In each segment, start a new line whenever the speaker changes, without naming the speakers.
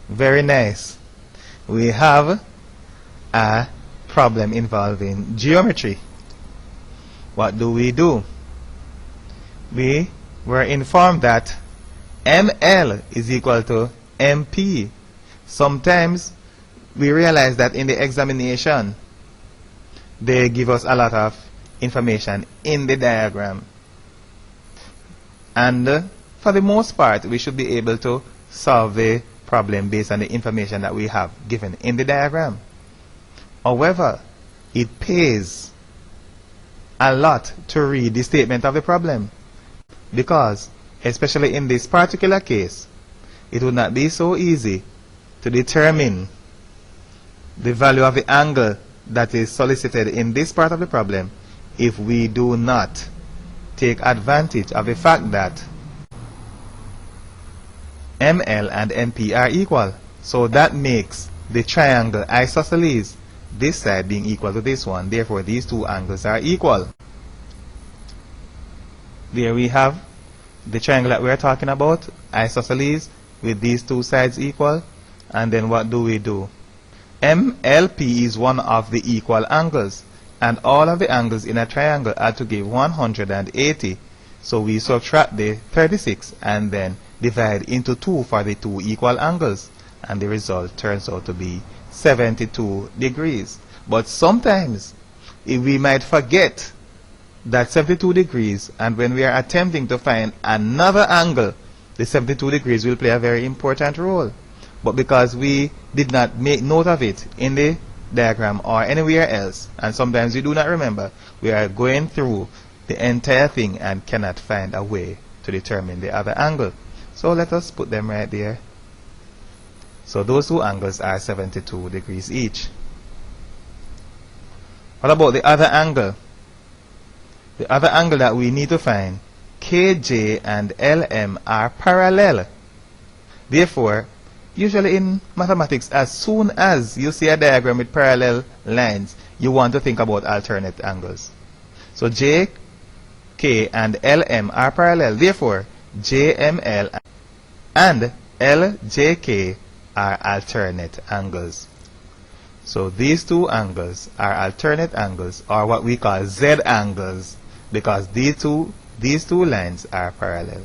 Very nice. We have a problem involving geometry. What do? We were informed that ML is equal to MP. Sometimes we realize that in the examination they give us a lot of information in the diagram, and for the most part we should be able to solve the problem based on the information that we have given in the diagram. However, it pays a lot to read the statement of the problem, because especially in this particular case it would not be so easy to determine the value of the angle that is solicited in this part of the problem if we do not take advantage of the fact that ML and MP are equal. So that makes the triangle isosceles, this side being equal to this one. Therefore, these two angles are equal. There we have the triangle that we are talking about, isosceles, with these two sides equal. And then what do? MLP is one of the equal angles, and all of the angles in a triangle are to give 180. So we subtract the 36 and then divide into 2 for the two equal angles, and the result turns out to be 72 degrees. But sometimes we might forget that 72 degrees, and when we are attempting to find another angle, the 72 degrees will play a very important role. But because we did not make note of it in the diagram or anywhere else, and sometimes we do not remember, we are going through the entire thing and cannot find a way to determine the other angle. So let us put them right there. So those two angles are 72 degrees each. What about the other angle? The other angle that we need to find, KJ and LM are parallel. Therefore, usually in mathematics, as soon as you see a diagram with parallel lines, you want to think about alternate angles. So JK and LM are parallel. Therefore, JML and LJK are alternate angles. So these two angles are alternate angles, or what we call Z angles, because these two lines are parallel.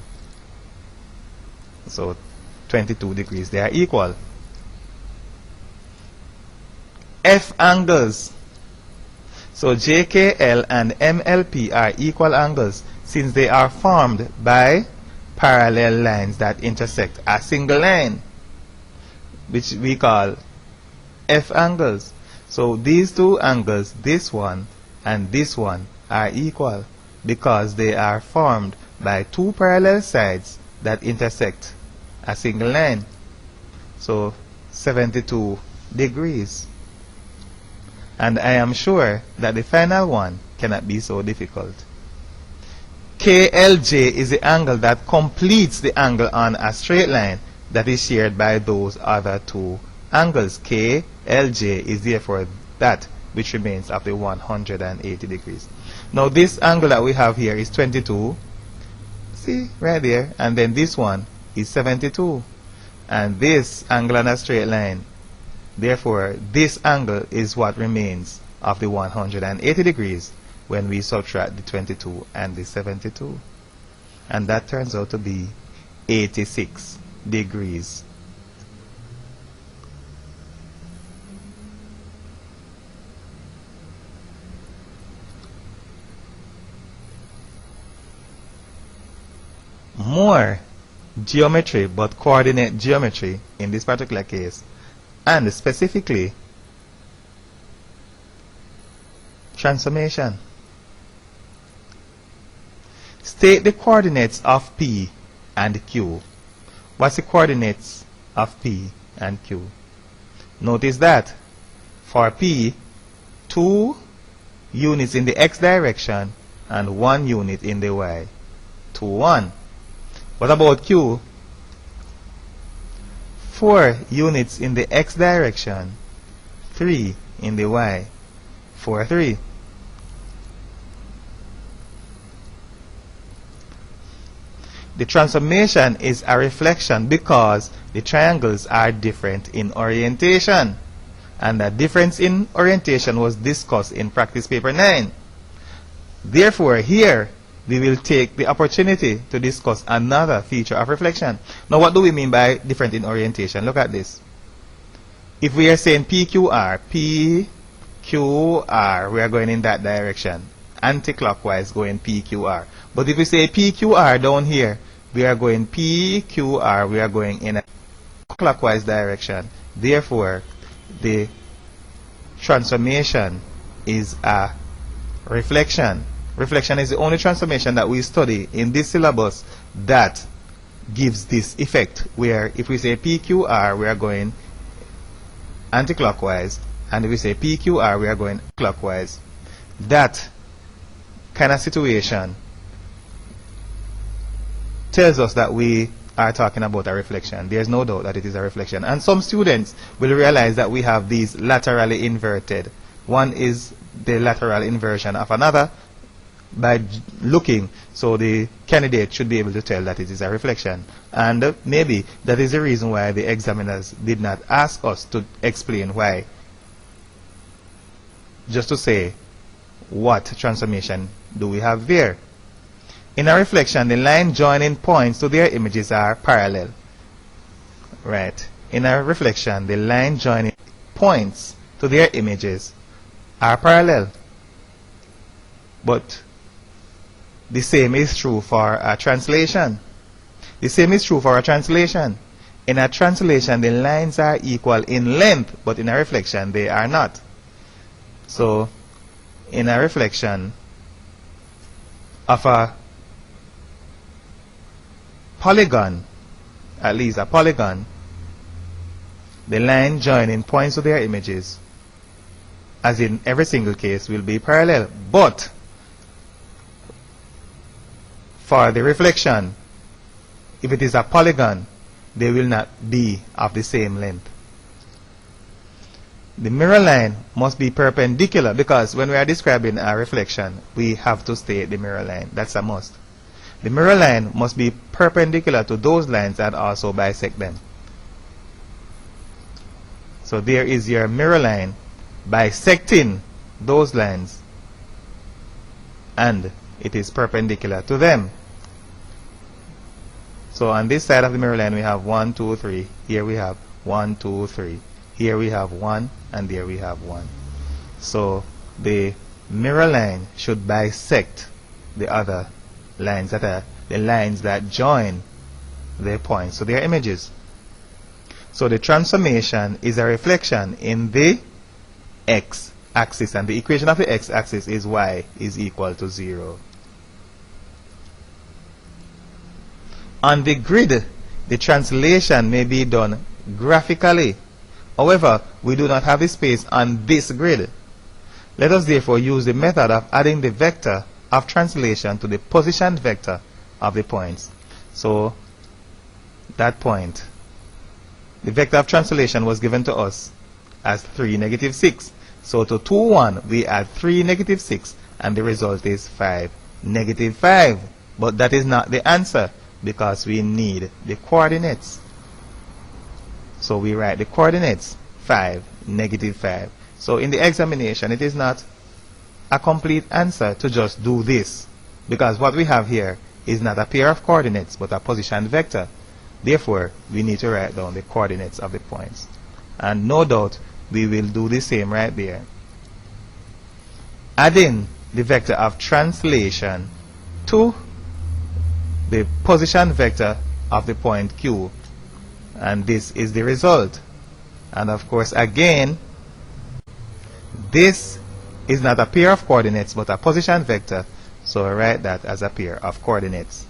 So 22 degrees, they are equal. F angles. So JKL and MLP are equal angles since they are formed by parallel lines that intersect a single line, which we call F angles. So these two angles, this one and this one, are equal because they are formed by two parallel sides that intersect a single line. So 72 degrees. And I am sure that the final one cannot be so difficult. KLJ is the angle that completes the angle on a straight line that is shared by those other two angles. KLJ is therefore that which remains of the 180 degrees. Now this angle that we have here is 22. See, right there. And then this one is 72. And this angle on a straight line, therefore this angle is what remains of the 180 degrees when we subtract the 22 and the 72. And that turns out to be 86 degrees. More geometry, but coordinate geometry in this particular case, and specifically transformation. State the coordinates of P and Q. What's the coordinates of P and Q? Notice that for P, 2 units in the x direction and 1 unit in the y. 2, 1. What about Q? 4 units in the x direction, 3 in the y. 4, 3. the transformation is a reflection because the triangles are different in orientation. And the difference in orientation was discussed in practice paper 9. Therefore, here we will take the opportunity to discuss another feature of reflection. Now, what do we mean by different in orientation? Look at this. If we are saying PQR, PQR, we are going in that direction. Anti-clockwise going PQR. But if we say PQR down here, we are going PQR, we are going in a clockwise direction. Therefore, the transformation is a reflection. Reflection is the only transformation that we study in this syllabus that gives this effect, where if we say PQR, we are going anti-clockwise, and if we say PQR, we are going clockwise. That kind of situation tells us that we are talking about a reflection. There's no doubt that it is a reflection. And some students will realize that we have these laterally inverted. One is the lateral inversion of another by looking, so the candidate should be able to tell that it is a reflection. And maybe that is the reason why the examiners did not ask us to explain why. Just to say, what transformation do we have there? In a reflection, the line joining points to their images are parallel. Right. In a reflection, the line joining points to their images are parallel. But the same is true for a translation. The same is true for a translation. In a translation, the lines are equal in length, but in a reflection, they are not. So, in a reflection of a polygon, at least a polygon, the line joining points to their images, as in every single case, will be parallel. But for the reflection, if it is a polygon, they will not be of the same length. The mirror line must be perpendicular, because when we are describing a reflection, we have to state the mirror line. That's a must. The mirror line must be perpendicular to those lines and also bisect them. So there is your mirror line bisecting those lines, and it is perpendicular to them. So on this side of the mirror line we have 1, 2, 3. Here we have 1, 2, 3. Here we have 1, and there we have 1. So the mirror line should bisect the other lines, that are the lines that join their points to their images. So the transformation is a reflection in the x-axis, and the equation of the x-axis is y is equal to 0. On the grid, the translation may be done graphically. However, we do not have the space on this grid. Let us therefore use the method of adding the vector of translation to the position vector of the points. So that point, the vector of translation was given to us as 3, negative 6. So to 2, 1, we add 3, negative 6, and the result is 5, negative 5. But that is not the answer, because we need the coordinates. So we write the coordinates 5, negative 5. So in the examination, it is not a complete answer to just do this, because what we have here is not a pair of coordinates but a position vector. Therefore, we need to write down the coordinates of the points. And no doubt we will do the same right there. Adding the vector of translation to the position vector of the point Q, and this is the result. And of course, again, this is not a pair of coordinates but a position vector, so I write that as a pair of coordinates.